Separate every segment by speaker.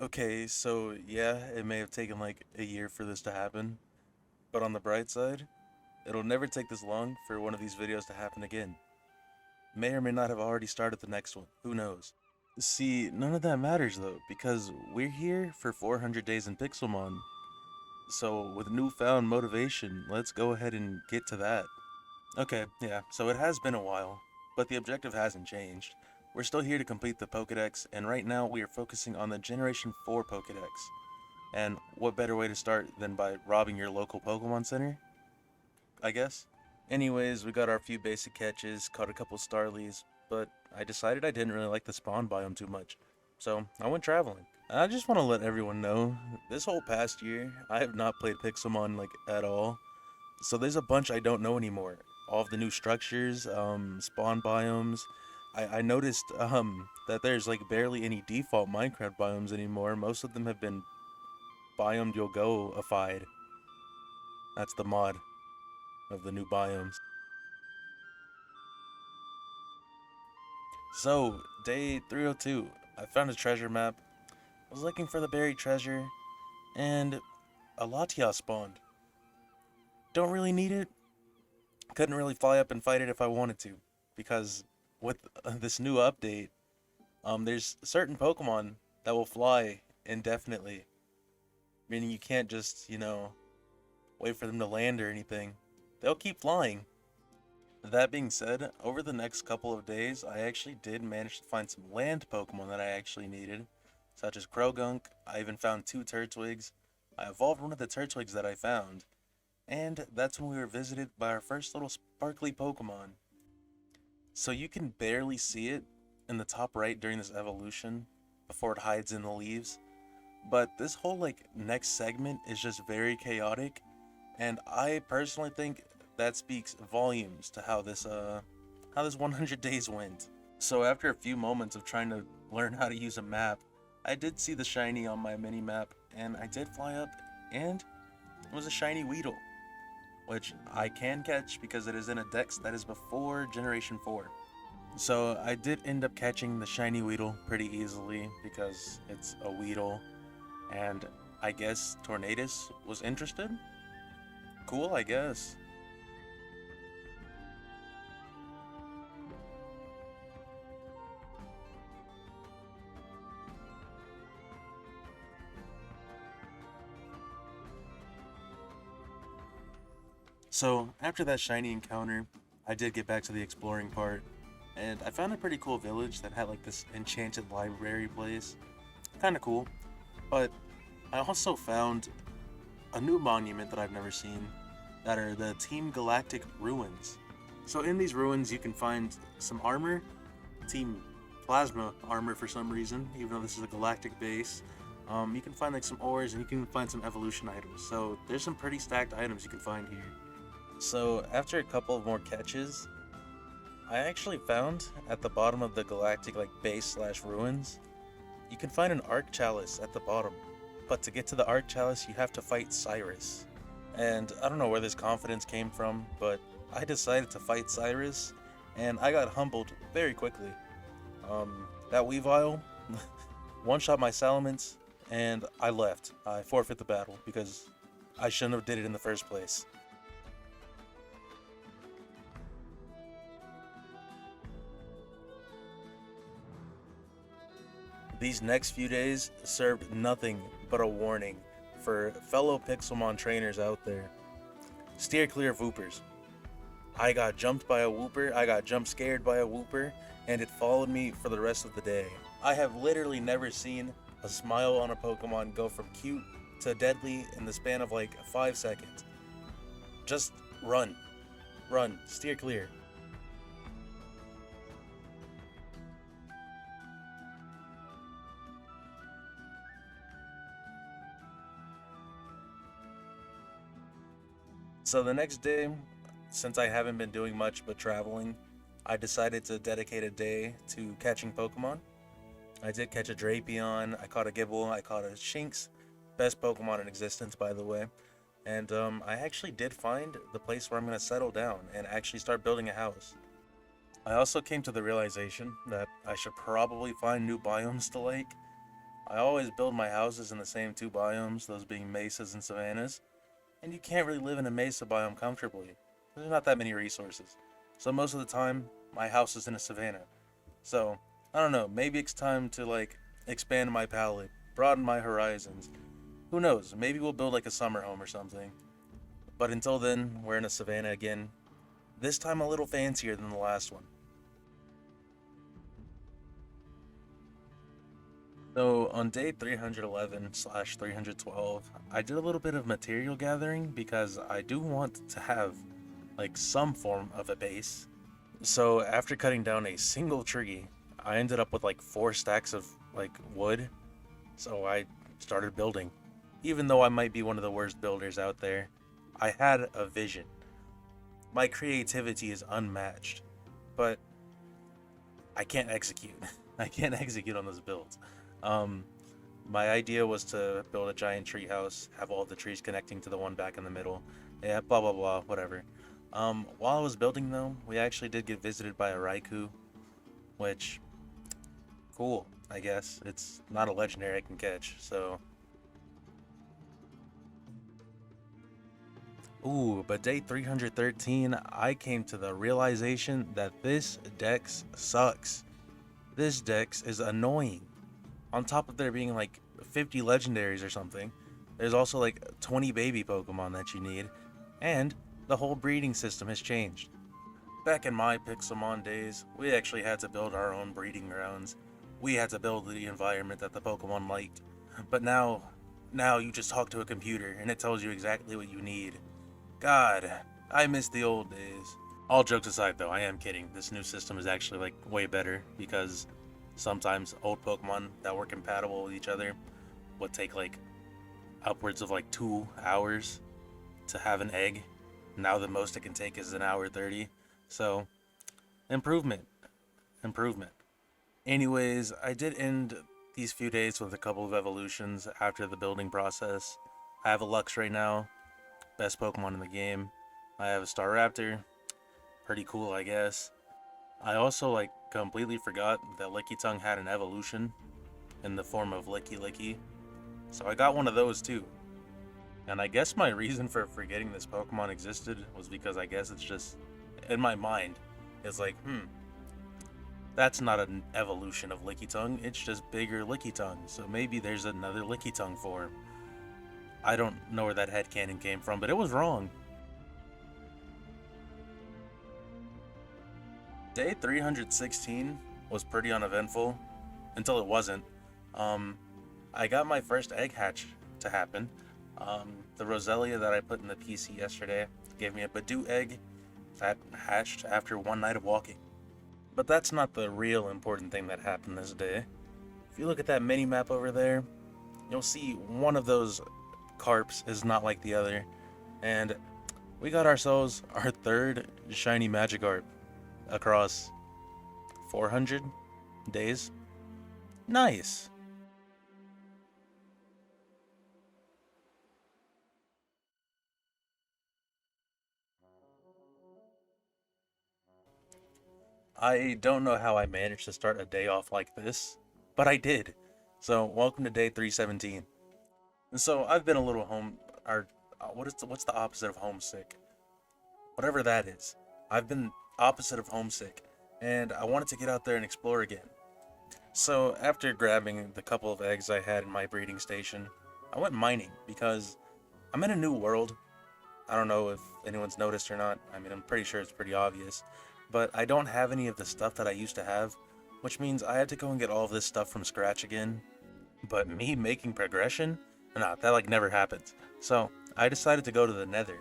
Speaker 1: Okay, so yeah, it may have taken like a year for this to happen, but on the bright side, it'll never take this long for one of these videos to happen again. May or may not have already started the next one, who knows? See, none of that matters though, because we're here for 400 days in Pixelmon, so with newfound motivation, let's go ahead and get to that. Okay, yeah, so it has been a while, but the objective hasn't changed. We're still here to complete the Pokedex, and right now we are focusing on the Generation 4 Pokedex. And what better way to start than by robbing your local Pokemon Center, I guess? Anyways, we got our few basic catches, caught a couple Starlies, but I decided I didn't really like the spawn biome too much, so I went traveling. I just want to let everyone know, this whole past year, I have not played Pixelmon like at all, so there's a bunch I don't know anymore. All of the new structures, spawn biomes. I noticed that there's like barely any default Minecraft biomes anymore. Most of them have been biomed you'll go-ified. That's the mod of the new biomes. So, day 302, I found a treasure map. I was looking for the buried treasure, and a Latias spawned. Don't really need it. Couldn't really fly up and fight it if I wanted to, because with this new update, there's certain Pokemon that will fly indefinitely, meaning you can't just, wait for them to land or anything. They'll keep flying. That being said, over the next couple of days, I actually did manage to find some land Pokemon that I actually needed, such as Krogunk. I even found two Turtwigs. I evolved one of the Turtwigs that I found, and that's when we were visited by our first little sparkly Pokemon. So you can barely see it in the top right during this evolution before it hides in the leaves, but this whole next segment is just very chaotic, and I personally think that speaks volumes to how this 100 days went. So after a few moments of trying to learn how to use a map, I did see the shiny on my mini map, and I did fly up, and it was a shiny Weedle, which I can catch because it is in a dex that is before Generation 4. So I did end up catching the shiny Weedle pretty easily because it's a Weedle, and I guess Tornadus was interested? Cool, I guess. So, after that shiny encounter, I did get back to the exploring part, and I found a pretty cool village that had this enchanted library place. Kinda cool. But I also found a new monument that I've never seen, that are the Team Galactic ruins. So in these ruins you can find some armor, Team Plasma armor for some reason, even though this is a galactic base. You can find some ores, and you can find some evolution items. So there's some pretty stacked items you can find here. So after a couple of more catches, I actually found at the bottom of the galactic base slash ruins, you can find an Arc Chalice at the bottom. But to get to the Arc Chalice, you have to fight Cyrus. And I don't know where this confidence came from, but I decided to fight Cyrus, and I got humbled very quickly. That Weavile one-shot my Salamence, and I left. I forfeit the battle because I shouldn't have did it in the first place. These next few days served nothing but a warning for fellow Pixelmon trainers out there. Steer clear of Woopers. I got jumped by a Wooper, I got jump scared by a Wooper, and it followed me for the rest of the day. I have literally never seen a smile on a Pokemon go from cute to deadly in the span of 5 seconds. Just run. Run. Steer clear. So the next day, since I haven't been doing much but traveling, I decided to dedicate a day to catching Pokemon. I did catch a Drapion, I caught a Gibble, I caught a Shinx, best Pokemon in existence by the way. And I actually did find the place where I'm going to settle down and actually start building a house. I also came to the realization that I should probably find new biomes to like. I always build my houses in the same two biomes, those being mesas and savannas, and you can't really live in a mesa biome comfortably. There's not that many resources. So most of the time, my house is in a savanna. So, I don't know, maybe it's time to like expand my palette, broaden my horizons. Who knows, maybe we'll build like a summer home or something. But until then, we're in a savanna again. This time a little fancier than the last one. So on day 311/312, I did a little bit of material gathering because I do want to have like some form of a base. So after cutting down a single tree, I ended up with like 4 stacks of like wood. So I started building. Even though I might be one of the worst builders out there, I had a vision. My creativity is unmatched, but I can't execute. I can't execute on those builds. Um, my idea was to build a giant tree house, have all the trees connecting to the one back in the middle. Yeah, blah blah blah, whatever. While I was building though, we actually did get visited by a Raikou, which cool, I guess. It's not a legendary I can catch, so. Ooh, but day 313, I came to the realization that this dex sucks. This dex is annoying. On top of there being like 50 legendaries or something, there's also like 20 baby Pokemon that you need, and the whole breeding system has changed. Back in my PIXELMON days, we actually had to build our own breeding grounds. We had to build the environment that the Pokemon liked. But now you just talk to a computer and it tells you exactly what you need. God, I miss the old days. All jokes aside though, I am kidding. This new system is actually like way better because sometimes old Pokemon that were compatible with each other would take like upwards of like 2 hours to have an egg. Now the most it can take is an hour 30. So, improvement. Improvement. Anyways, I did end these few days with a couple of evolutions after the building process. I have a Lux right now, best Pokemon in the game. I have a Staraptor, pretty cool I guess. I also like completely forgot that Lickitung had an evolution in the form of Licky Licky, so I got one of those too. And I guess my reason for forgetting this Pokemon existed was because I guess it's just, in my mind, it's like, that's not an evolution of Lickitung, it's just bigger Lickitung, so maybe there's another Lickitung form. I don't know where that headcanon came from, but it was wrong. Day 316 was pretty uneventful, until it wasn't. Um, I got my first egg hatch to happen. The Roselia that I put in the PC yesterday gave me a Badoo egg that hatched after one night of walking. But that's not the real important thing that happened this day. If you look at that mini map over there, you'll see one of those carps is not like the other, and we got ourselves our third shiny Magikarp across 400 days. Nice. I don't know how I managed to start a day off like this, but I did. So, welcome to day 317. And so, I've been a little what's the opposite of homesick? Whatever that is. I've been opposite of homesick, and I wanted to get out there and explore again. So, after grabbing the couple of eggs I had in my breeding station, I went mining because I'm in a new world. I don't know if anyone's noticed or not. I mean, I'm pretty sure it's pretty obvious. But I don't have any of the stuff that I used to have, which means I had to go and get all of this stuff from scratch again. But me making progression? Nah, that like never happens. So, I decided to go to the Nether,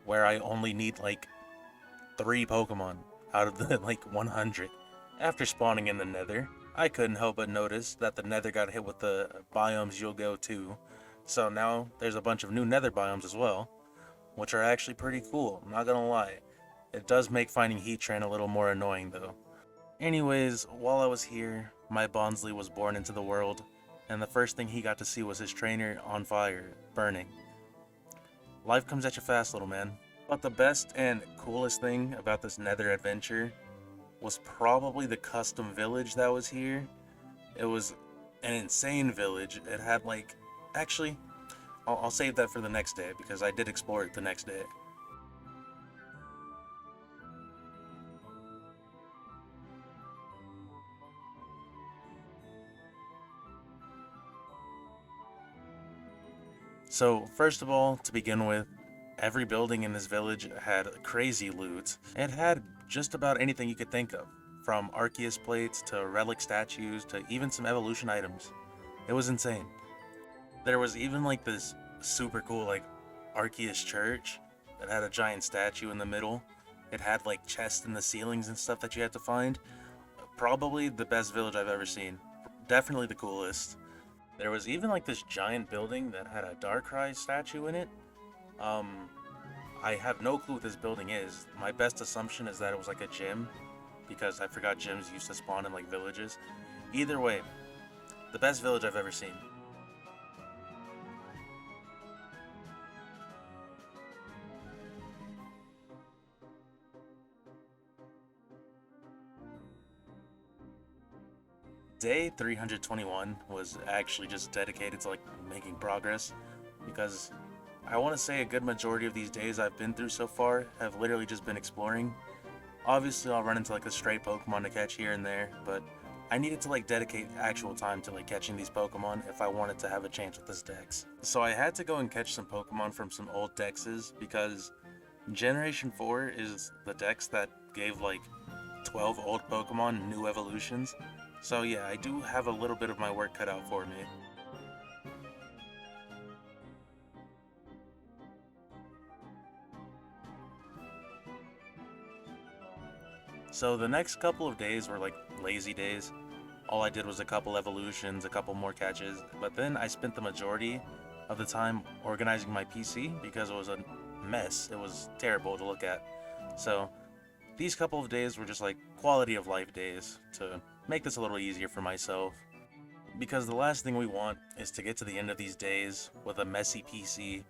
Speaker 1: where I only need like 3 Pokemon out of the like 100. After spawning in the Nether, I couldn't help but notice that the Nether got hit with the biomes you'll go to. So now there's a bunch of new Nether biomes as well, which are actually pretty cool, I'm not gonna lie. It does make finding Heatran a little more annoying though. Anyways, while I was here, my Bonsly was born into the world, and the first thing he got to see was his trainer on fire, burning. Life comes at you fast, little man. But the best and coolest thing about this Nether adventure was probably the custom village that was here. It was an insane village. It had like, actually, I'll save that for the next day because I did explore it the next day. So, first of all, to begin with, every building in this village had crazy loot. It had just about anything you could think of, from Arceus plates to relic statues to even some evolution items. It was insane. There was even like this super cool like Arceus church that had a giant statue in the middle. It had like chests in the ceilings and stuff that you had to find. Probably the best village I've ever seen. Definitely the coolest. There was even like this giant building that had a Darkrai statue in it. Um, I have no clue what this building is. My best assumption is that it was like a gym, because I forgot gyms used to spawn in like villages. Either way, the best village I've ever seen. Day 321 was actually just dedicated to like making progress, because I want to say a good majority of these days I've been through so far have literally just been exploring. Obviously, I'll run into like a stray Pokemon to catch here and there, but I needed to like dedicate actual time to like catching these Pokemon if I wanted to have a chance with this dex. So I had to go and catch some Pokemon from some old dexes, because Generation 4 is the dex that gave like 12 old Pokemon new evolutions. So yeah, I do have a little bit of my work cut out for me. So the next couple of days were like lazy days. All I did was a couple evolutions, a couple more catches, but then I spent the majority of the time organizing my PC because it was a mess. It was terrible to look at. So these couple of days were just like quality of life days to make this a little easier for myself. Because the last thing we want is to get to the end of these days with a messy PC,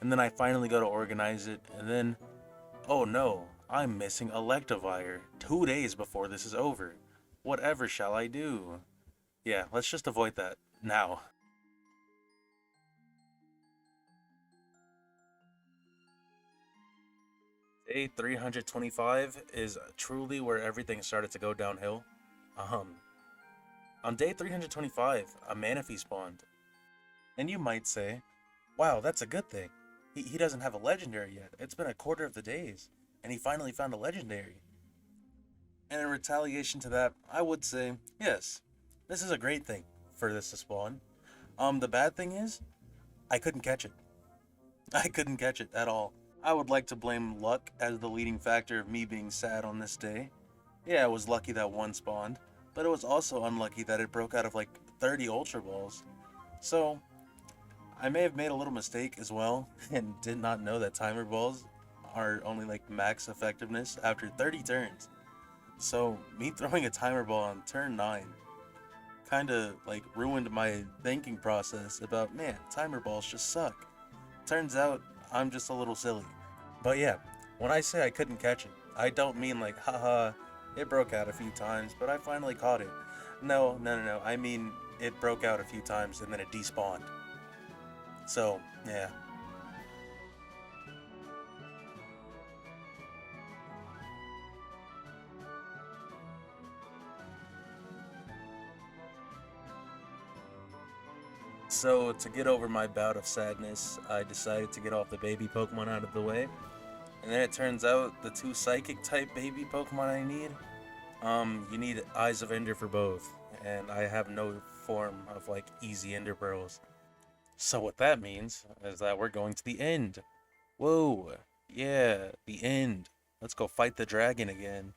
Speaker 1: and then I finally go to organize it, and then, oh no, I'm missing Electivire 2 days before this is over. Whatever shall I do? Yeah, let's just avoid that now. Day 325 is truly where everything started to go downhill. Um, on day 325, a Manaphy spawned. And you might say, wow, that's a good thing. He doesn't have a legendary yet. It's been a quarter of the days, and he finally found a legendary. And in retaliation to that, I would say, yes, this is a great thing for this to spawn. The bad thing is, I couldn't catch it. I couldn't catch it at all. I would like to blame luck as the leading factor of me being sad on this day. Yeah, I was lucky that one spawned, but it was also unlucky that it broke out of like 30 Ultra Balls. So, I may have made a little mistake as well and did not know that timer balls are only like max effectiveness after 30 turns. So, me throwing a timer ball on turn 9 kind of like ruined my thinking process about, man, timer balls just suck. Turns out I'm just a little silly. But yeah, when I say I couldn't catch it, I don't mean like, haha, it broke out a few times, but I finally caught it. No, no, no, no. I mean, it broke out a few times and then it despawned. So, yeah. So, to get over my bout of sadness, I decided to get all the baby Pokemon out of the way. And then it turns out the two psychic type baby Pokemon I need, you need Eyes of Ender for both. And I have no form of like easy Ender Pearls. So, what that means is that we're going to the end. Whoa, yeah, the end. Let's go fight the dragon again.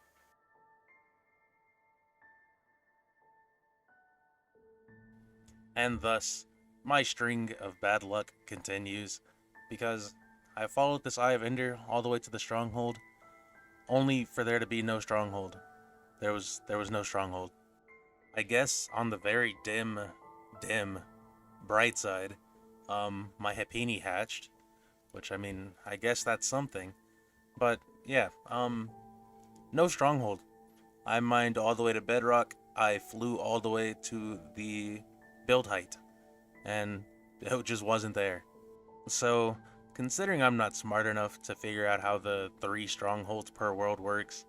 Speaker 1: And thus, my string of bad luck continues, because I followed this Eye of Ender all the way to the stronghold, only for there to be no stronghold. There was no stronghold. I guess on the very dim, bright side, my Happiny hatched, which I mean, I guess that's something. But yeah, no stronghold. I mined all the way to Bedrock. I flew all the way to the build height, and it just wasn't there. So, considering I'm not smart enough to figure out how the 3 strongholds per world works,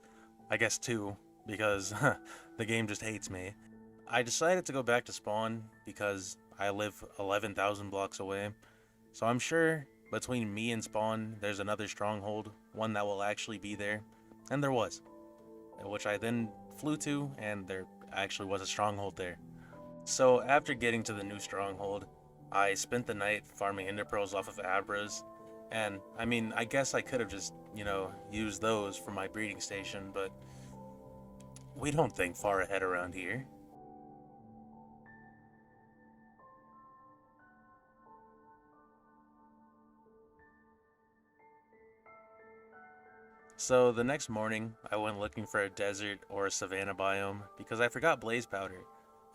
Speaker 1: I guess 2, because the game just hates me, I decided to go back to spawn because I live 11,000 blocks away. So I'm sure between me and spawn, there's another stronghold, one that will actually be there. And there was, which I then flew to, and there actually was a stronghold there. So after getting to the new stronghold, I spent the night farming ender pearls off of Abras. And I mean, I guess I could have just, used those for my breeding station, but we don't think far ahead around here. So the next morning, I went looking for a desert or a savanna biome because I forgot blaze powder,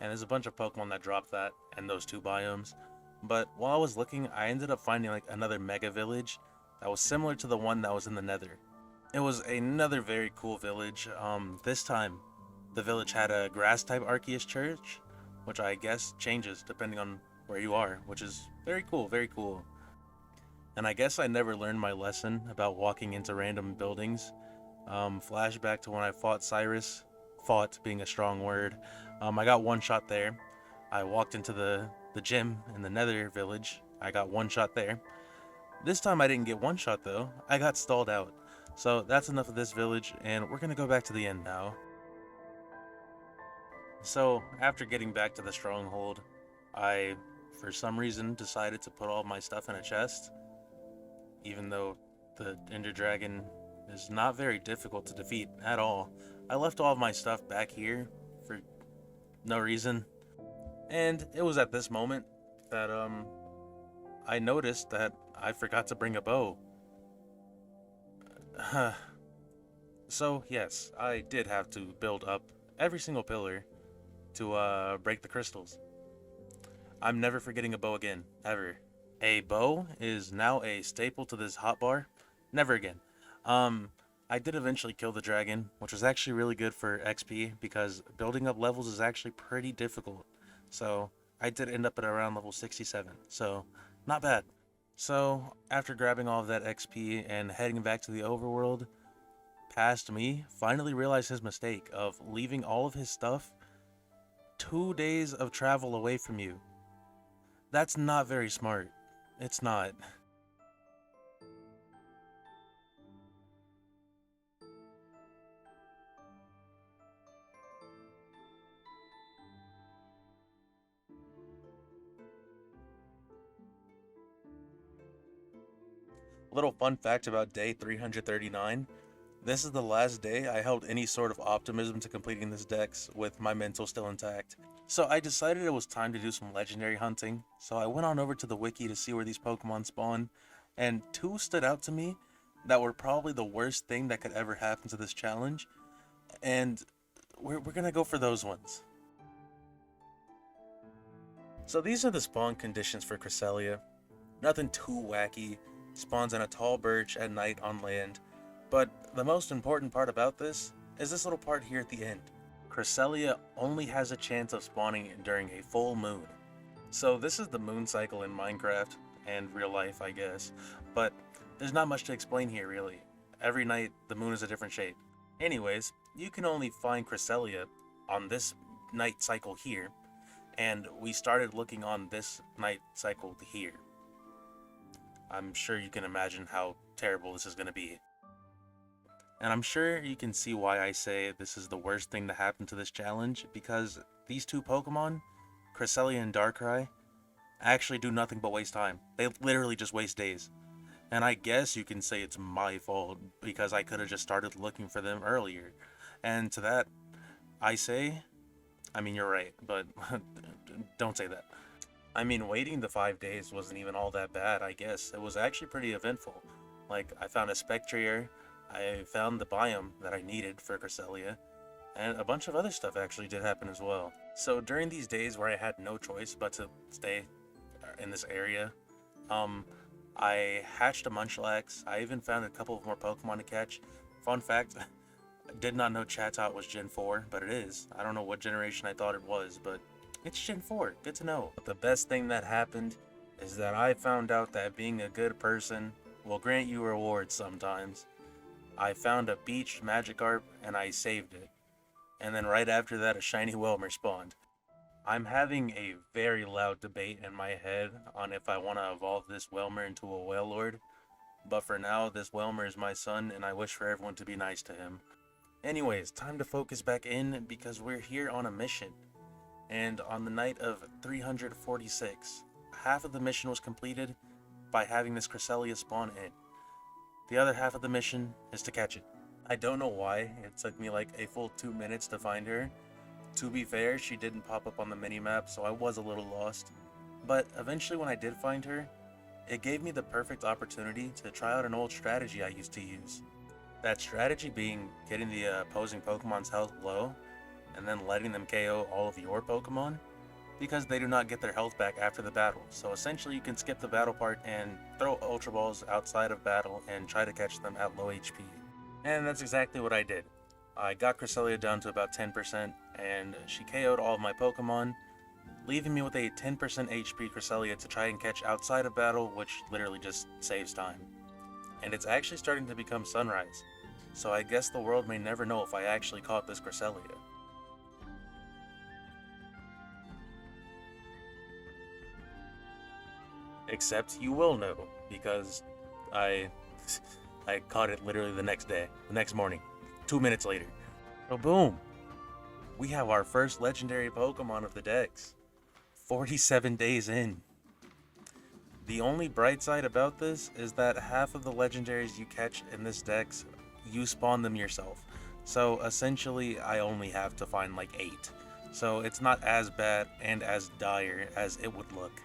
Speaker 1: and there's a bunch of Pokemon that drop that and those 2 biomes. But while I was looking, I ended up finding like another mega village that was similar to the one that was in the Nether. It was another very cool village. This time, the village had a grass type Arceus church, which I guess changes depending on where you are, which is very cool, very cool. And I guess I never learned my lesson about walking into random buildings. Flashback to when I fought Cyrus. Fought being a strong word. I got one shot there. I walked into the gym in the Nether village. I got one shot there. This time I didn't get one shot though. I got stalled out. So that's enough of this village, and we're gonna go back to the end now. So after getting back to the stronghold, I, for some reason, decided to put all my stuff in a chest, even though the Ender Dragon is not very difficult to defeat at all. I left all of my stuff back here for no reason. And it was at this moment that I noticed that I forgot to bring a bow. So yes, I did have to build up every single pillar to break the crystals. I'm never forgetting a bow again, ever. A bow is now a staple to this hotbar. Never again. I did eventually kill the dragon, which was actually really good for XP because building up levels is actually pretty difficult. So I did end up at around level 67, so not bad. So after grabbing all of that XP and heading back to the overworld, past me finally realized his mistake of leaving all of his stuff 2 days of travel away from you. That's not very smart. It's not. Little fun fact about day 339. This is the last day I held any sort of optimism to completing this dex with my mental still intact. So I decided it was time to do some legendary hunting, so I went on over to the wiki to see where these Pokemon spawn, and 2 stood out to me that were probably the worst thing that could ever happen to this challenge, and we're gonna go for those ones. So these are the spawn conditions for Cresselia. Nothing too wacky, spawns in a tall birch at night on land, but the most important part about this is this little part here at the end. Cresselia only has a chance of spawning during a full moon. So this is the moon cycle in Minecraft, and real life I guess, but there's not much to explain here really. Every night the moon is a different shape. Anyways, you can only find Cresselia on this night cycle here, and we started looking on this night cycle here. I'm sure you can imagine how terrible this is going to be. And I'm sure you can see why I say this is the worst thing to happen to this challenge, because these 2 Pokemon, Cresselia and Darkrai, actually do nothing but waste time. They literally just waste days. And I guess you can say it's my fault, because I could have just started looking for them earlier. And to that, I say, I mean, you're right, but don't say that. I mean, waiting the 5 days wasn't even all that bad, I guess. It was actually pretty eventful. Like, I found a Spectrier, I found the biome that I needed for Cresselia, and a bunch of other stuff actually did happen as well. So during these days where I had no choice but to stay in this area, I hatched a Munchlax. I even found a couple of more Pokemon to catch. Fun fact, I did not know Chatot was Gen 4, but it is. I don't know what generation I thought it was, but It's Gen 4, good to know. But the best thing that happened is that I found out that being a good person will grant you rewards sometimes. I found a beached Magikarp and I saved it. And then right after that, a shiny Whelmer spawned. I'm having a very loud debate in my head on if I want to evolve this Whelmer into a Wailord. But for now, this Whelmer is my son and I wish for everyone to be nice to him. Anyways, time to focus back in because we're here on a mission. And on the night of 346, half of the mission was completed by having this Cresselia spawn in. The other half of the mission is to catch it. I don't know why, it took me like a full 2 minutes to find her. To be fair, she didn't pop up on the minimap, so I was a little lost. But eventually when I did find her, it gave me the perfect opportunity to try out an old strategy I used to use. That strategy being getting the opposing Pokemon's health low, and then letting them KO all of your Pokemon, because they do not get their health back after the battle. So essentially you can skip the battle part and throw Ultra Balls outside of battle and try to catch them at low HP. And that's exactly what I did. I got Cresselia down to about 10%, and she KO'd all of my Pokemon, leaving me with a 10% HP Cresselia to try and catch outside of battle, which literally just saves time. And it's actually starting to become sunrise, so I guess the world may never know if I actually caught this Cresselia. Except you will know, because I caught it literally the next day, the next morning, 2 minutes later. So boom, we have our first legendary Pokemon of the Dex, 47 days in. The only bright side about this is that half of the legendaries you catch in this Dex, you spawn them yourself. So essentially, I only have to find like 8. So it's not as bad and as dire as it would look.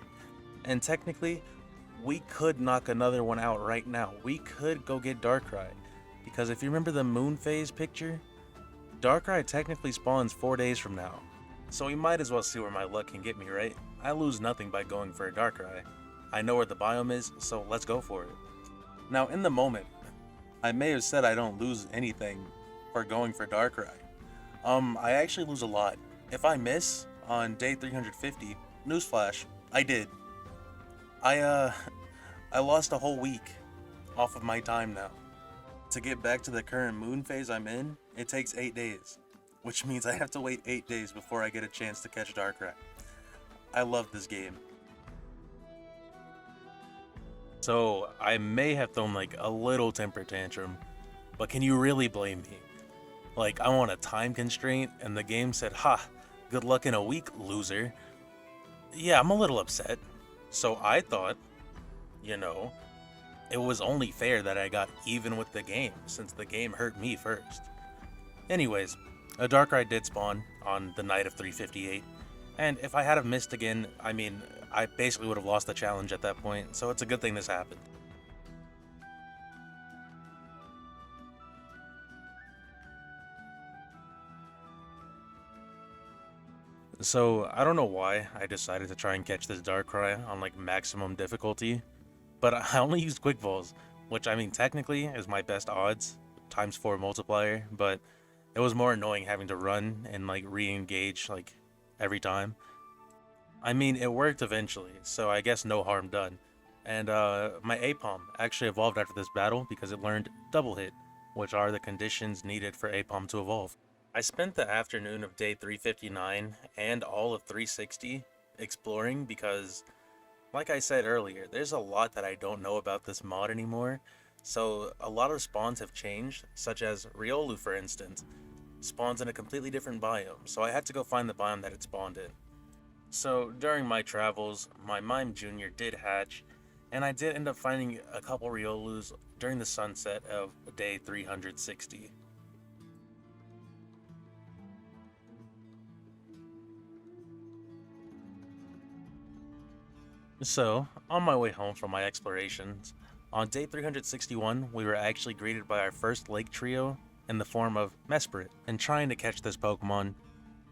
Speaker 1: And technically, we could knock another one out right now. We could go get Darkrai. Because if you remember the moon phase picture, Darkrai technically spawns 4 days from now. So we might as well see where my luck can get me, right? I lose nothing by going for a Darkrai. I know where the biome is, so let's go for it. Now in the moment, I may have said I don't lose anything for going for Darkrai. I actually lose a lot. If I miss on day 350, newsflash, I did. I lost a whole week off of my time now. To get back to the current moon phase I'm in, it takes 8 days, which means I have to wait 8 days before I get a chance to catch Darkrai. I love this game. So I may have thrown like a little temper tantrum, but can you really blame me? Like, I'm on a time constraint and the game said, ha, good luck in a week, loser. Yeah, I'm a little upset. So I thought, it was only fair that I got even with the game, since the game hurt me first. Anyways, a Darkrai did spawn on the night of 358, and if I had have missed again, I basically would have lost the challenge at that point, so it's a good thing this happened. So, I don't know why I decided to try and catch this Darkrai on like maximum difficulty, but I only used Quick Balls, which technically is my best odds, times 4 multiplier, but it was more annoying having to run and like re-engage like every time. It worked eventually, so I guess no harm done. And my Apom actually evolved after this battle because it learned Double Hit, which are the conditions needed for Apom to evolve. I spent the afternoon of day 359 and all of 360 exploring because, like I said earlier, there's a lot that I don't know about this mod anymore. So a lot of spawns have changed, such as Riolu for instance, spawns in a completely different biome, so I had to go find the biome that it spawned in. So during my travels, my Mime Jr. did hatch, and I did end up finding a couple Riolus during the sunset of day 360. So, on my way home from my explorations, on day 361 we were actually greeted by our first lake trio in the form of Mesprit, and trying to catch this Pokemon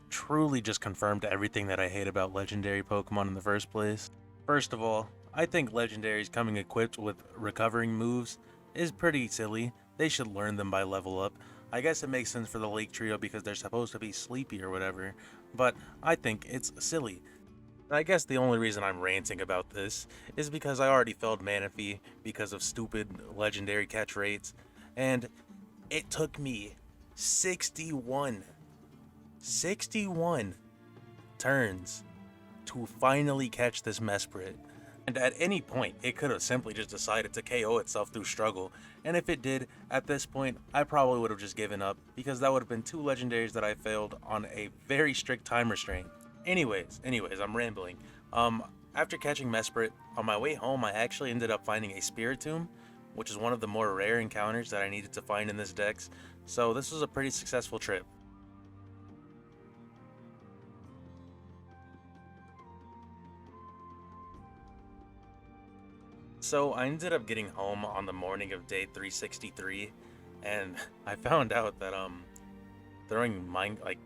Speaker 1: truly just confirmed everything that I hate about legendary Pokemon in the first place. First of all, I think legendaries coming equipped with recovering moves is pretty silly. They should learn them by level up. I guess it makes sense for the Lake Trio because they're supposed to be sleepy or whatever, but I think it's silly. I guess the only reason I'm ranting about this is because I already failed Manaphy because of stupid legendary catch rates, and it took me 61 turns to finally catch this Mesprit. And at any point, it could have simply just decided to KO itself through struggle, and if it did, at this point, I probably would have just given up, because that would have been two legendaries that I failed on a very strict time restraint. Anyways, I'm rambling. After catching Mesprit, on my way home, I actually ended up finding a Spiritomb, which is one of the more rare encounters that I needed to find in this dex, so this was a pretty successful trip. So I ended up getting home on the morning of day 363, and I found out that throwing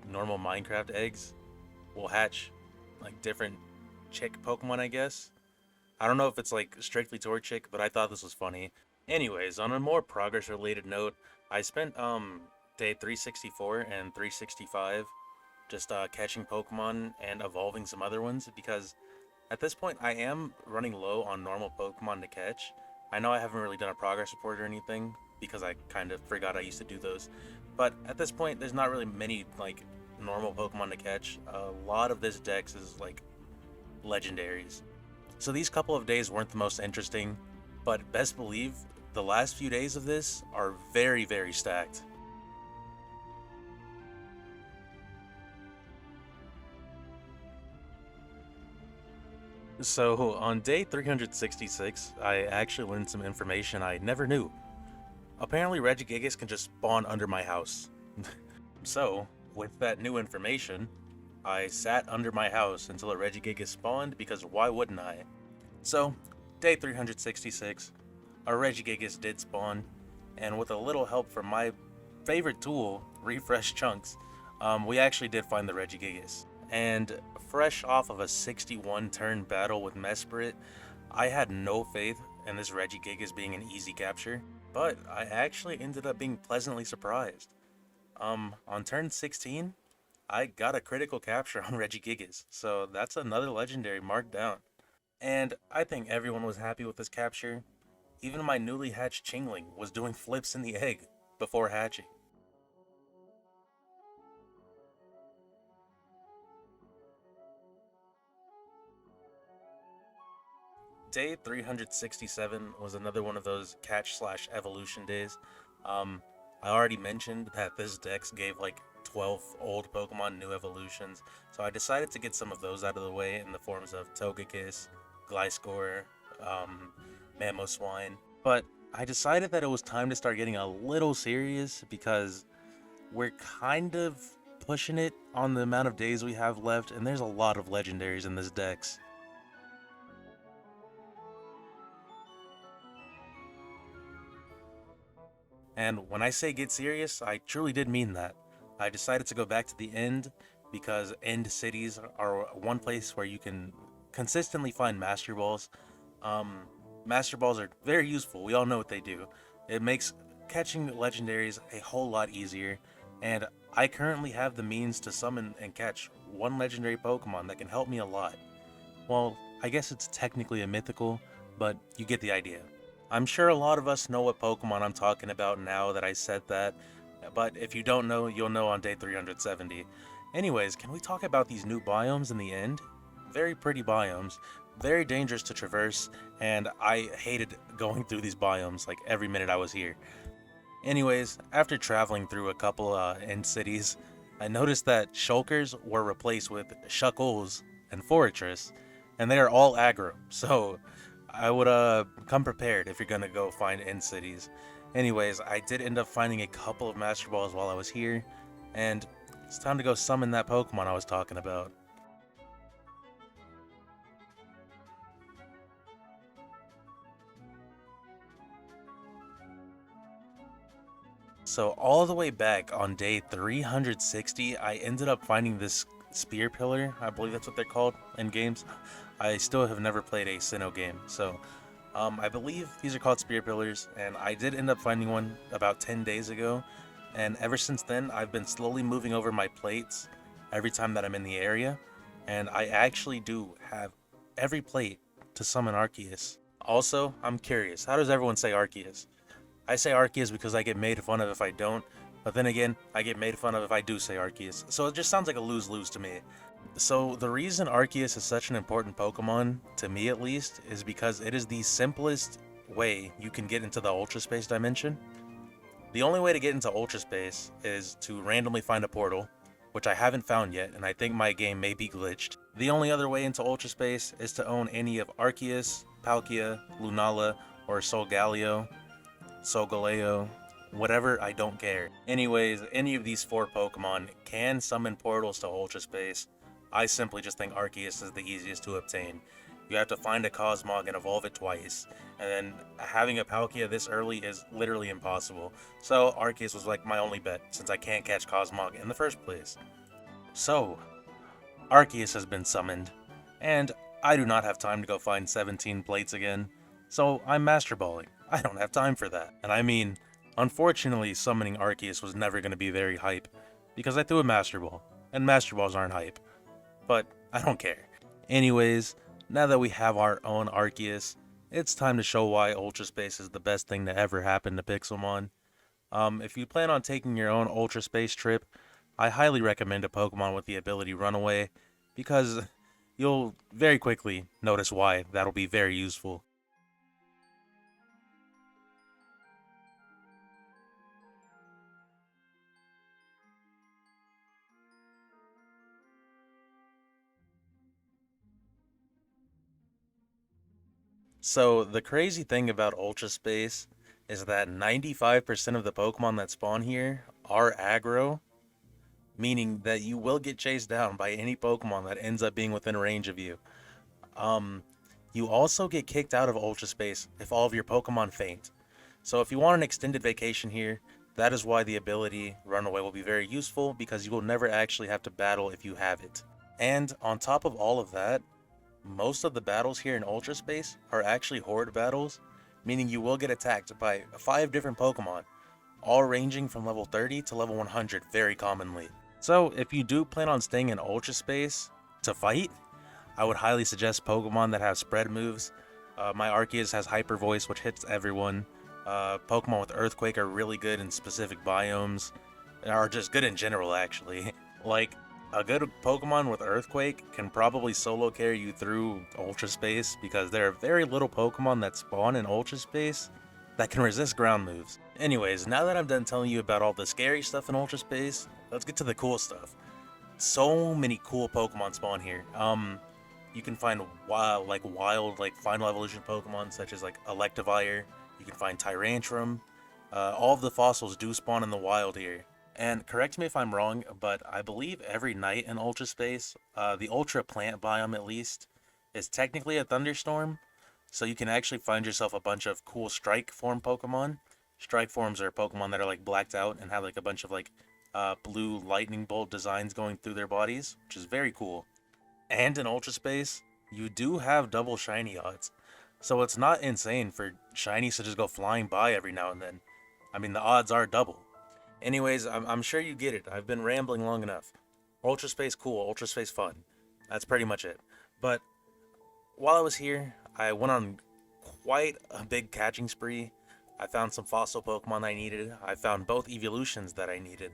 Speaker 1: normal Minecraft eggs will hatch like different chick Pokemon, I guess. I don't know if it's like strictly toward chick, but I thought this was funny. Anyways, on a more progress related note, I spent day 364 and 365 just catching Pokemon and evolving some other ones, because at this point I am running low on normal Pokemon to catch. I know I haven't really done a progress report or anything because I kind of forgot I used to do those, but at this point there's not really many like normal Pokemon to catch. A lot of this dex is like legendaries. So these couple of days weren't the most interesting, but best believe the last few days of this are very, very stacked. So on day 366, I actually learned some information I never knew. Apparently Regigigas can just spawn under my house. So, with that new information, I sat under my house until a Regigigas spawned, because why wouldn't I? So, day 366, a Regigigas did spawn, and with a little help from my favorite tool, Refresh Chunks, we actually did find the Regigigas. And fresh off of a 61 turn battle with Mesprit, I had no faith in this Regigigas being an easy capture, but I actually ended up being pleasantly surprised. On turn 16, I got a critical capture on Regigigas, so that's another legendary marked down. And I think everyone was happy with this capture. Even my newly hatched Chingling was doing flips in the egg before hatching. Day 367 was another one of those catch/evolution days. I already mentioned that this dex gave like 12 old Pokemon new evolutions, so I decided to get some of those out of the way in the forms of Togekiss, Gliscor, um, Mamoswine. But I decided that it was time to start getting a little serious, because we're kind of pushing it on the amount of days we have left, and there's a lot of legendaries in this dex. And when I say get serious, I truly did mean that. I decided to go back to the end because end cities are one place where you can consistently find Master Balls. Um, Master Balls are very useful. We all know what they do. It makes catching legendaries a whole lot easier, and I currently have the means to summon and catch one legendary Pokemon that can help me a lot. Well, I guess it's technically a mythical, but you get the idea. I'm sure a lot of us know what Pokemon I'm talking about now that I said that, but if you don't know, you'll know on day 370. Anyways, can we talk about these new biomes in the end? Very pretty biomes, very dangerous to traverse, and I hated going through these biomes like every minute I was here. Anyways, after traveling through a couple end cities, I noticed that Shulkers were replaced with Shuckles and Fortress, and they are all aggro, so I would come prepared if you're gonna go find end cities. Anyways, I did end up finding a couple of Master Balls while I was here, and it's time to go summon that Pokemon I was talking about. So all the way back on day 360, I ended up finding this spear pillar. I believe that's what they're called in games. I still have never played a Sinnoh game, so I believe these are called spear pillars, and I did end up finding one about 10 days ago. And ever since then, I've been slowly moving over my plates every time that I'm in the area, and I actually do have every plate to summon Arceus. Also, I'm curious, how does everyone say Arceus? I say Arceus because I get made fun of if I don't, but then again, I get made fun of if I do say Arceus, so it just sounds like a lose-lose to me. So the reason Arceus is such an important Pokemon, to me at least, is because it is the simplest way you can get into the Ultra Space dimension. The only way to get into Ultra Space is to randomly find a portal, which I haven't found yet, and I think my game may be glitched. The only other way into Ultra Space is to own any of Arceus, Palkia, Lunala, or Solgaleo, Solgaleo, whatever, I don't care. Anyways, any of these 4 Pokemon can summon portals to Ultra Space. I simply just think Arceus is the easiest to obtain. You have to find a Cosmog and evolve it twice, and then having a Palkia this early is literally impossible. So Arceus was like my only bet, since I can't catch Cosmog in the first place. So, Arceus has been summoned, and I do not have time to go find 17 plates again, so I'm Master Balling. I don't have time for that. And I mean, unfortunately, summoning Arceus was never going to be very hype, because I threw a Master Ball, and Master Balls aren't hype. But I don't care. Anyways, now that we have our own Arceus, it's time to show why Ultra Space is the best thing to ever happen to Pixelmon. If you plan on taking your own Ultra Space trip, I highly recommend a Pokemon with the ability Runaway, because you'll very quickly notice why that'll be very useful. So, the crazy thing about Ultra Space is that 95% of the Pokemon that spawn here are aggro, meaning that you will get chased down by any Pokemon that ends up being within range of you. Um, you also get kicked out of Ultra Space if all of your Pokemon faint. So if you want an extended vacation here, that is why the ability Runaway will be very useful, because you will never actually have to battle if you have it. And on top of all of that, most of the battles here in Ultra Space are actually horde battles, meaning you will get attacked by 5 different Pokemon, all ranging from level 30 to level 100 very commonly. So if you do plan on staying in Ultra Space to fight, I would highly suggest Pokemon that have spread moves. My Arceus has Hyper Voice, which hits everyone. Pokemon with Earthquake are really good in specific biomes, are just good in general actually. Like, a good Pokemon with Earthquake can probably solo carry you through Ultra Space, because there are very little Pokemon that spawn in Ultra Space that can resist ground moves. Anyways, now that I'm done telling you about all the scary stuff in Ultra Space, let's get to the cool stuff. So many cool Pokemon spawn here. You can find wild, final evolution Pokemon such as like Electivire. You can find Tyrantrum. All of the fossils do spawn in the wild here. And correct me if I'm wrong, but I believe every night in Ultra Space, the Ultra Plant biome at least, is technically a thunderstorm. So you can actually find yourself a bunch of cool Strike form Pokemon. Strike forms are Pokemon that are like blacked out and have like a bunch of like blue lightning bolt designs going through their bodies, which is very cool. And in Ultra Space, you do have double shiny odds. So it's not insane for shinies to just go flying by every now and then. I mean, the odds are double. Anyways, I'm sure you get it. I've been rambling long enough. Ultra Space cool, Ultra Space fun. That's pretty much it. But while I was here, I went on quite a big catching spree. I found some fossil Pokemon I needed. I found both evolutions that I needed.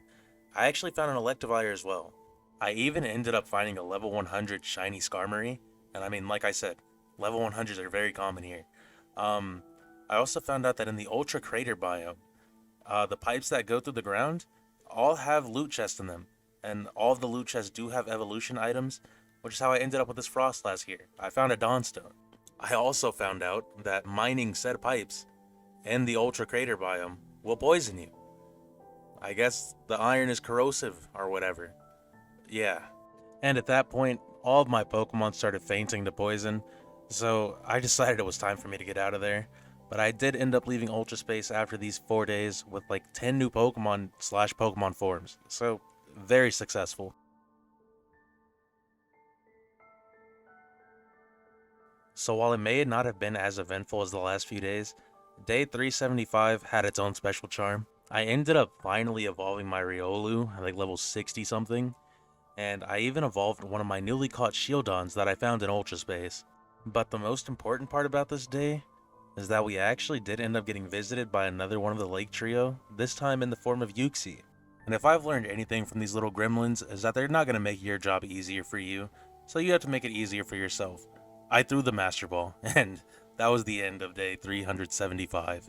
Speaker 1: I actually found an Electivire as well. I even ended up finding a level 100 shiny Skarmory. And I mean, like I said, level 100s are very common here. I also found out that in the Ultra Crater biome, the pipes that go through the ground all have loot chests in them. And all of the loot chests do have evolution items, which is how I ended up with this Frostlass here. I found a Dawnstone. I also found out that mining said pipes in the Ultra Crater biome will poison you. I guess the iron is corrosive or whatever. Yeah. And at that point, all of my Pokemon started fainting to poison, so I decided it was time for me to get out of there. But I did end up leaving Ultra Space after these 4 days with like 10 new Pokemon slash Pokemon forms, so very successful. So while it may not have been as eventful as the last few days, day 375 had its own special charm. I ended up finally evolving my Riolu at like level 60 something, and I even evolved one of my newly caught Shieldons that I found in Ultra Space. But the most important part about this day is that we actually did end up getting visited by another one of the Lake Trio, this time in the form of Yuxi. And if I've learned anything from these little gremlins, is that they're not going to make your job easier for you, so you have to make it easier for yourself. I threw the Master Ball, and that was the end of day 375.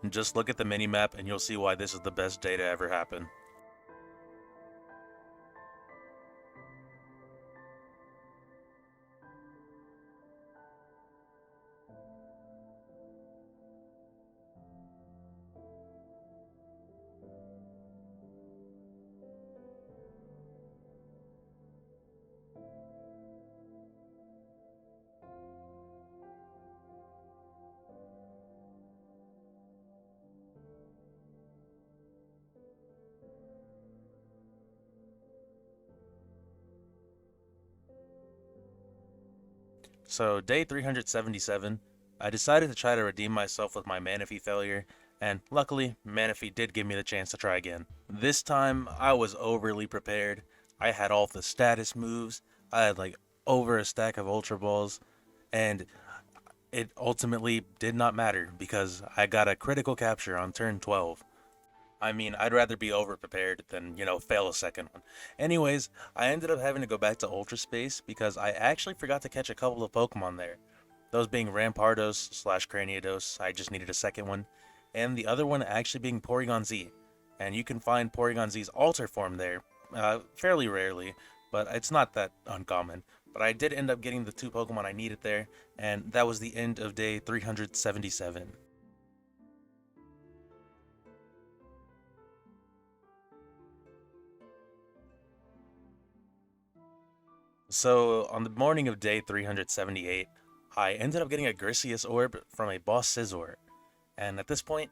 Speaker 1: And just look at the minimap and you'll see why this is the best day to ever happen. So, day 377, I decided to try to redeem myself with my Manaphy failure, and luckily, Manaphy did give me the chance to try again. This time, I was overly prepared. I had all the status moves, I had like over a stack of Ultra Balls, and it ultimately did not matter because I got a critical capture on turn 12. I mean, I'd rather be over-prepared than, fail a second one. Anyways, I ended up having to go back to Ultra Space because I actually forgot to catch a couple of Pokemon there. Those being Rampardos slash Craniados, I just needed a second one, and the other one actually being Porygon Z. And you can find Porygon Z's Alter form there, fairly rarely, but it's not that uncommon. But I did end up getting the two Pokemon I needed there, and that was the end of day 377. So, on the morning of day 378, I ended up getting a Grisius Orb from a Boss Scizor. And at this point,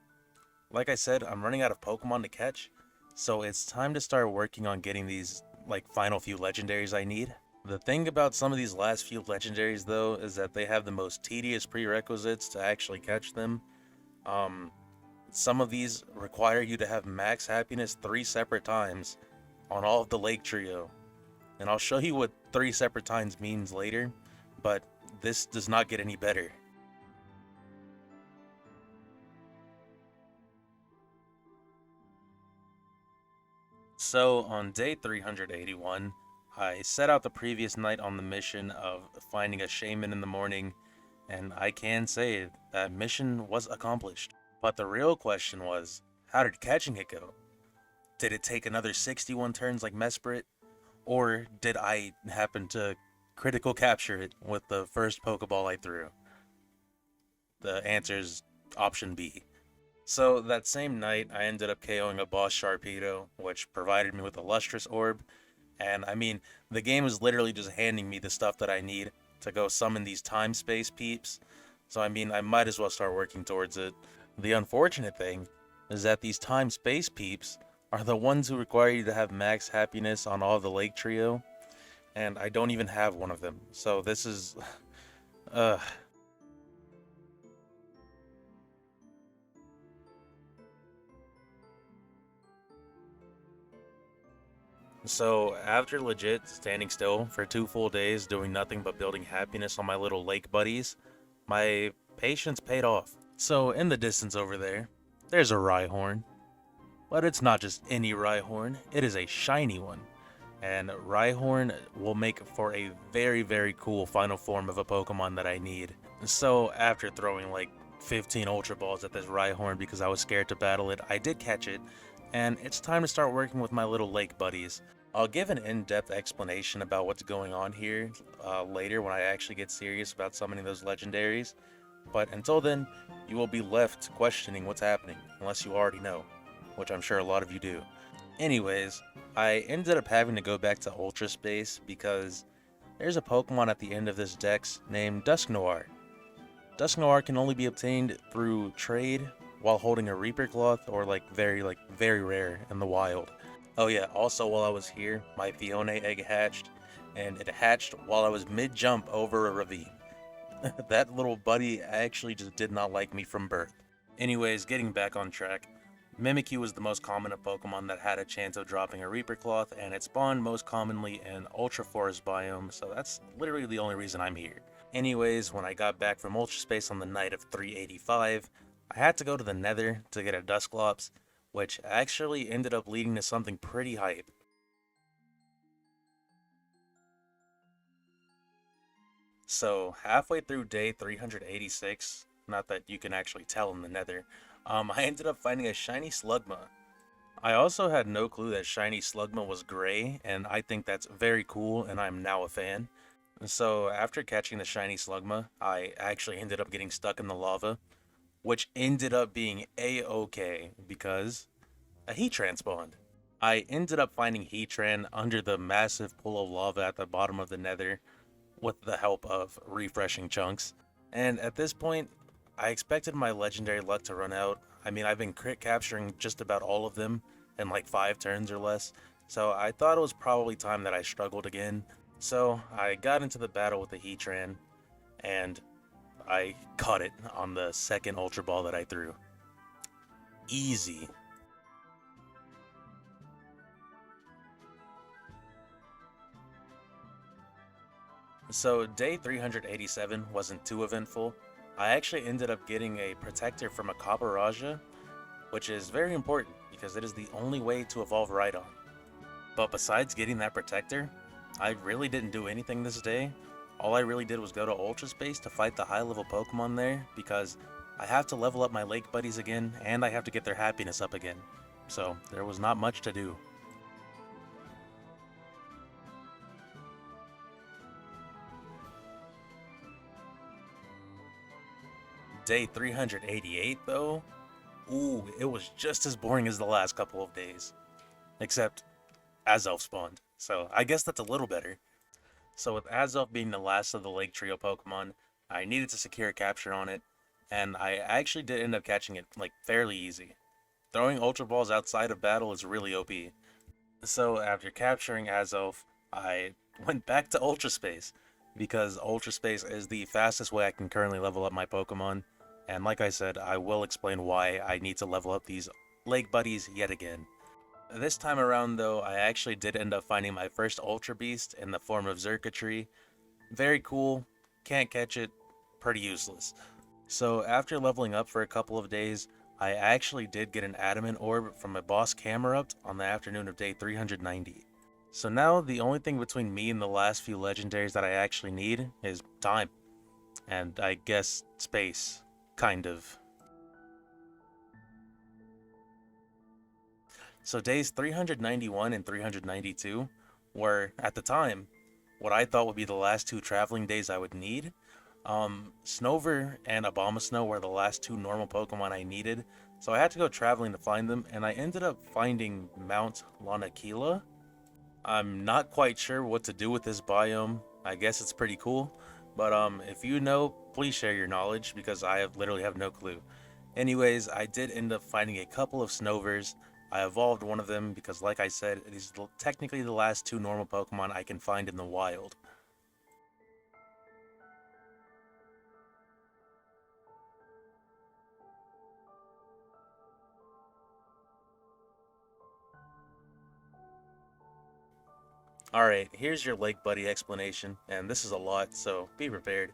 Speaker 1: like I said, I'm running out of Pokemon to catch, so it's time to start working on getting these, final few legendaries I need. The thing about some of these last few legendaries, though, is that they have the most tedious prerequisites to actually catch them. Um, some of these require you to have max happiness 3 separate times on all of the Lake Trio. And I'll show you what 3 separate times means later, but this does not get any better. So, on day 381, I set out the previous night on the mission of finding a shaman in the morning, and I can say that mission was accomplished. But the real question was, how did catching it go? Did it take another 61 turns like Mesprit? Or did I happen to critical capture it with the first Pokeball I threw? The answer is option B. So that same night, I ended up KOing a boss Sharpedo, which provided me with a Lustrous Orb. And I mean, the game is literally just handing me the stuff that I need to go summon these time-space peeps. So I mean, I might as well start working towards it. The unfortunate thing is that these time-space peeps are the ones who require you to have max happiness on all the Lake Trio, and I don't even have one of them. So this is, uh, So, after legit standing still for 2 full days doing nothing but building happiness on my little lake buddies, my patience paid off. So, in the distance over there, there's a Rhyhorn. But it's not just any Rhyhorn, it is a shiny one. And Rhyhorn will make for a very, very cool final form of a Pokemon that I need. So, after throwing like 15 Ultra Balls at this Rhyhorn because I was scared to battle it, I did catch it, and it's time to start working with my little lake buddies. I'll give an in-depth explanation about what's going on here later when I actually get serious about summoning those legendaries, but until then, you will be left questioning what's happening, unless you already know, which I'm sure a lot of you do. Anyways, I ended up having to go back to Ultra Space because there's a Pokemon at the end of this dex named Dusknoir. Dusknoir can only be obtained through trade while holding a Reaper Cloth or very rare in the wild. Oh yeah, also while I was here, my Phione egg hatched, and it hatched while I was mid-jump over a ravine. That little buddy actually just did not like me from birth. Anyways, getting back on track, Mimikyu was the most common of Pokemon that had a chance of dropping a Reaper Cloth, and it spawned most commonly in Ultra Forest biome, so that's literally the only reason I'm here. Anyways, when I got back from Ultra Space on the night of 385, I had to go to the Nether to get a Dusclops, which actually ended up leading to something pretty hype. So, halfway through day 386, not that you can actually tell in the Nether, I ended up finding a shiny Slugma. I also had no clue that shiny Slugma was gray, and I think that's very cool, and I'm now a fan. So, after catching the shiny Slugma, I actually ended up getting stuck in the lava, which ended up being a-okay because a Heatran spawned. I ended up finding Heatran under the massive pool of lava at the bottom of the Nether with the help of refreshing chunks. And at this point, I expected my legendary luck to run out. I mean, I've been crit capturing just about all of them in like 5 turns or less, so I thought it was probably time that I struggled again. So I got into the battle with the Heatran, and I caught it on the second Ultra Ball that I threw. Easy. So day 387 wasn't too eventful. I actually ended up getting a protector from a Kabaraja, which is very important because it is the only way to evolve Rhydon. But besides getting that protector, I really didn't do anything this day. All I really did was go to Ultra Space to fight the high level Pokemon there because I have to level up my lake buddies again and I have to get their happiness up again. So there was not much to do. Day 388 though, ooh, it was just as boring as the last couple of days. Except Azelf spawned, so I guess that's a little better. So with Azelf being the last of the Lake Trio Pokemon, I needed to secure a capture on it, and I actually did end up catching it like fairly easy. Throwing Ultra Balls outside of battle is really OP. So after capturing Azelf, I went back to Ultra Space, because Ultra Space is the fastest way I can currently level up my Pokemon, and like I said, I will explain why I need to level up these Lake Buddies yet again. This time around though, I actually did end up finding my first Ultra Beast in the form of Xurkitree. Very cool, can't catch it, pretty useless. So after leveling up for a couple of days, I actually did get an Adamant Orb from a boss Camerupt on the afternoon of day 390. So now the only thing between me and the last few legendaries that I actually need is time. And I guess space, kind of. So days 391 and 392 were, at the time, what I thought would be the last 2 traveling days I would need. Snover and Abomasnow were the last 2 normal Pokemon I needed, so I had to go traveling to find them, and I ended up finding Mount Lanakila. I'm not quite sure what to do with this biome. I guess it's pretty cool, but if you know, please share your knowledge, because I literally have no clue. Anyways, I did end up finding a couple of Snovers. I evolved one of them because, like I said, it is technically the last 2 normal Pokemon I can find in the wild. Alright, here's your Lake Buddy explanation, and this is a lot, so be prepared.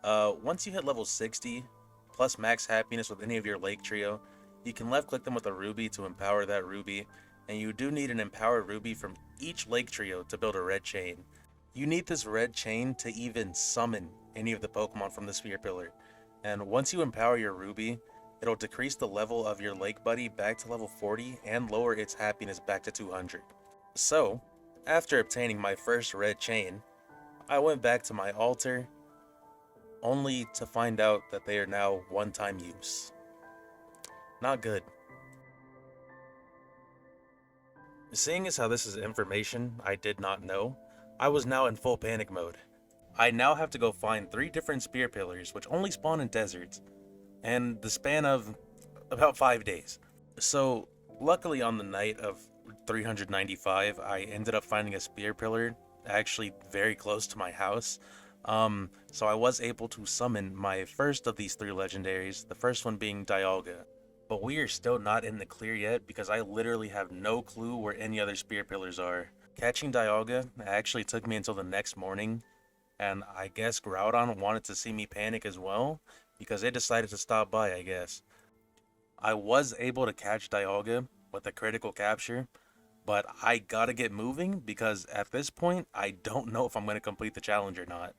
Speaker 1: Once you hit level 60, plus max happiness with any of your Lake Trio, you can left click them with a Ruby to empower that Ruby, and you do need an empowered Ruby from each Lake Trio to build a red chain. You need this red chain to even summon any of the Pokemon from the Sphere Pillar, and once you empower your Ruby, it'll decrease the level of your Lake Buddy back to level 40 and lower its happiness back to 200. So, after obtaining my first red chain, I went back to my altar, only to find out that they are now one-time use. Not good. Seeing as how this is information I did not know, I was now in full panic mode. I now have to go find 3 different spear pillars which only spawn in deserts, and the span of about 5 days. So, luckily on the night of 395, I ended up finding a spear pillar actually very close to my house. So I was able to summon my first of these three legendaries, the first one being Dialga. But we are still not in the clear yet because I literally have no clue where any other spear pillars are. Catching Dialga actually took me until the next morning, and I guess Groudon wanted to see me panic as well because it decided to stop by, I guess. I was able to catch Dialga with a critical capture, but I gotta get moving because at this point, I don't know if I'm gonna complete the challenge or not.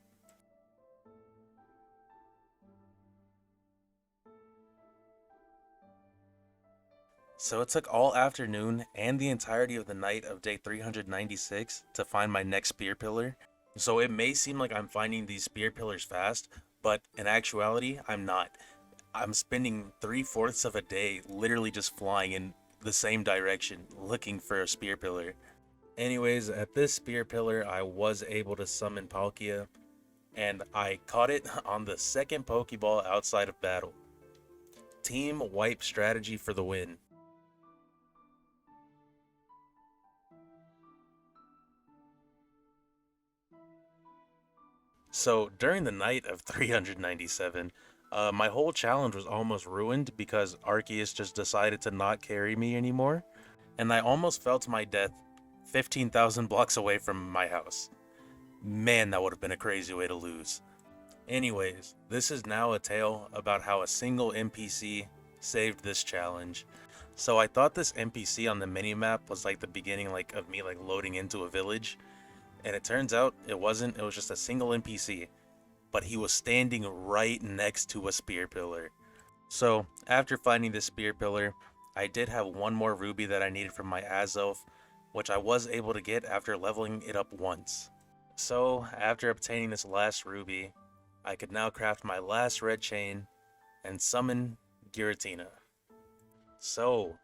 Speaker 1: So it took all afternoon and the entirety of the night of day 396 to find my next spear pillar. So it may seem like I'm finding these spear pillars fast, but in actuality, I'm not. I'm spending 3/4 of a day literally just flying in the same direction, looking for a spear pillar. Anyways, at this spear pillar, I was able to summon Palkia, and I caught it on the second Pokeball outside of battle. Team wipe strategy for the win. So during the night of 397, my whole challenge was almost ruined because Arceus just decided to not carry me anymore, and I almost fell to my death 15,000 blocks away from my house. Man, that would have been a crazy way to lose. Anyways, this is now a tale about how a single NPC saved this challenge. So I thought this NPC on the minimap was like the beginning of me loading into a village, and it turns out it wasn't. It was just a single NPC, but he was standing right next to a spear pillar. So after finding this spear pillar, I did have one more ruby that I needed from my Azelf, which I was able to get after leveling it up once. So after obtaining this last ruby, I could now craft my last red chain and summon Giratina. So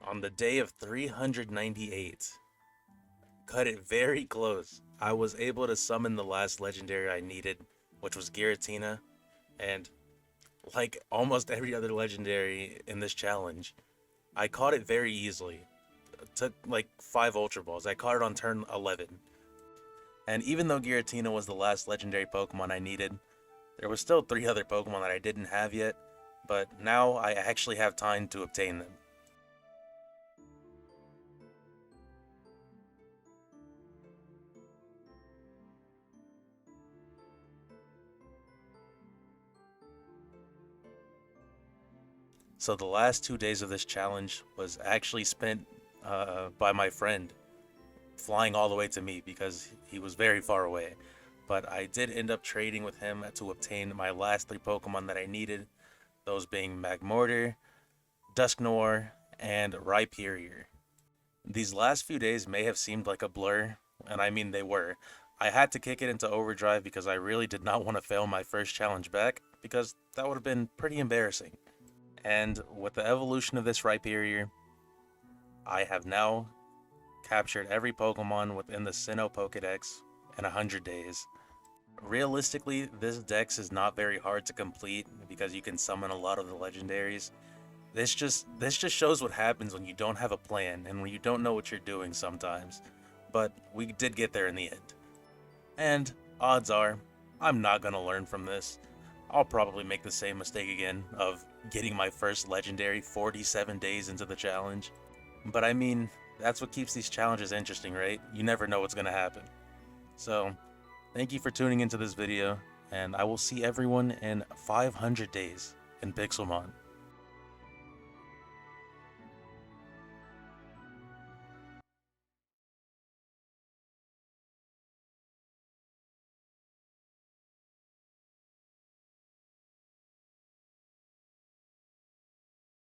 Speaker 1: on the day of 398, cut it very close, I was able to summon the last legendary I needed, which was Giratina, and like almost every other legendary in this challenge, I caught it very easily. It took like 5 Ultra Balls. I caught it on turn 11. And even though Giratina was the last legendary Pokemon I needed, there was still 3 other Pokemon that I didn't have yet, but now I actually have time to obtain them. So the last 2 days of this challenge was actually spent by my friend, flying all the way to me because he was very far away. But I did end up trading with him to obtain my last 3 Pokemon that I needed, those being Magmortar, Dusknoir, and Rhyperior. These last few days may have seemed like a blur, and I mean they were. I had to kick it into overdrive because I really did not want to fail my first challenge back, because that would have been pretty embarrassing. And with the evolution of this Rhyperior, I have now captured every Pokemon within the Sinnoh Pokedex in 100 days. Realistically, this dex is not very hard to complete because you can summon a lot of the legendaries. This just shows what happens when you don't have a plan and when you don't know what you're doing sometimes. But we did get there in the end. And odds are, I'm not gonna learn from this. I'll probably make the same mistake again of getting my first legendary 47 days into the challenge. But I mean, that's what keeps these challenges interesting, right? You never know what's gonna happen. So, thank you for tuning into this video, and I will see everyone in 500 days in Pixelmon.